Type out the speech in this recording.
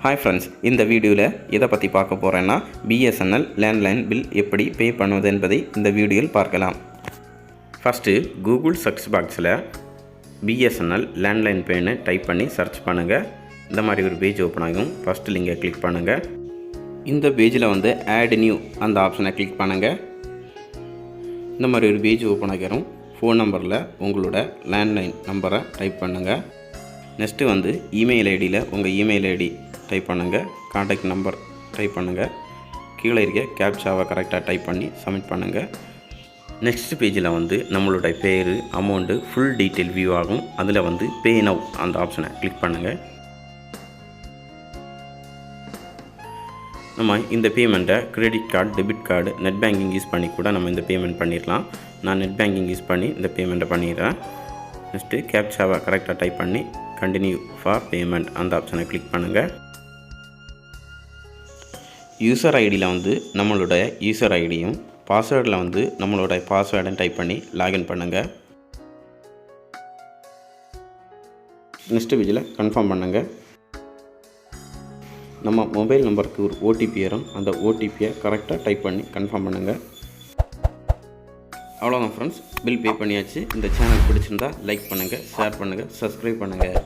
Hi friends, இந்த வீடியோவில் எதை பற்றி பார்க்க போகிறேன்னா பிஎஸ்என்எல் லேண்ட்லைன் பில் எப்படி பே பண்ணுவது என்பதை இந்த வீடியோவில் பார்க்கலாம். ஃபஸ்ட்டு கூகுள் சர்ச் பாக்ஸில் பிஎஸ்என்எல் லேண்ட்லைன் பேன்னு டைப் பண்ணி சர்ச் பண்ணுங்கள். இந்த மாதிரி ஒரு பேஜ் ஓப்பன் ஆகும். ஃபஸ்ட்டு லிங்கை கிளிக் பண்ணுங்கள். இந்த பேஜில் ஆட் நியூ அந்த ஆப்ஷனை கிளிக் பண்ணுங்கள். இந்த மாதிரி ஒரு பேஜ் ஓப்பன் ஆகிரும். ஃபோன் நம்பரில் உங்களோட லேண்ட்லைன் நம்பரை டைப் பண்ணுங்கள். நெக்ஸ்ட்டு இமெயில் ஐடியில் உங்கள் இமெயில் ஐடி டைப் பண்ணுங்கள். கான்டாக்ட் நம்பர் டைப் பண்ணுங்கள். கீழே இருக்க கேப்சாவை கரெக்டாக டைப் பண்ணி சப்மிட் பண்ணுங்கள். நெக்ஸ்ட் பேஜில் நம்மளோட பேர், அமௌண்ட்டு, ஃபுல் டீட்டெயில் வியூ ஆகும். அதில் பே நவ் அந்த ஆப்ஷனை கிளிக் பண்ணுங்கள். நம்ம இந்த பேமெண்ட்டை credit card, debit card, net banking use பண்ணி கூட நம்ம இந்த பேமெண்ட் பண்ணிடலாம். நான் நெட் பேங்கிங் யூஸ் பண்ணி இந்த பேமெண்ட்டை பண்ணிடுறேன். நெக்ஸ்ட்டு கேப்சாவை கரெக்டாக டைப் பண்ணி கண்டினியூ ஃபார் பேமெண்ட் அந்த ஆப்ஷனை கிளிக் பண்ணுங்கள். யூசர் ஐடியில் நம்மளோட யூசர் ஐடியும், பாஸ்வேர்டில் நம்மளோட பாஸ்வேர்டை டைப் பண்ணி லாகின் பண்ணுங்கள். நெக்ஸ்ட் பேஜில் கன்ஃபார்ம் பண்ணுங்கள். நம்ம மொபைல் நம்பருக்கு ஒரு ஓடிபி வரும். அந்த ஓடிபியை கரெக்டாக டைப் பண்ணி கன்ஃபார்ம் பண்ணுங்கள். அவ்வளோதான் ஃப்ரெண்ட்ஸ், பில் பே பண்ணியாச்சு. இந்த சேனல் பிடிச்சிருந்தா லைக் பண்ணுங்கள், ஷேர் பண்ணுங்கள், சப்ஸ்கிரைப் பண்ணுங்கள்.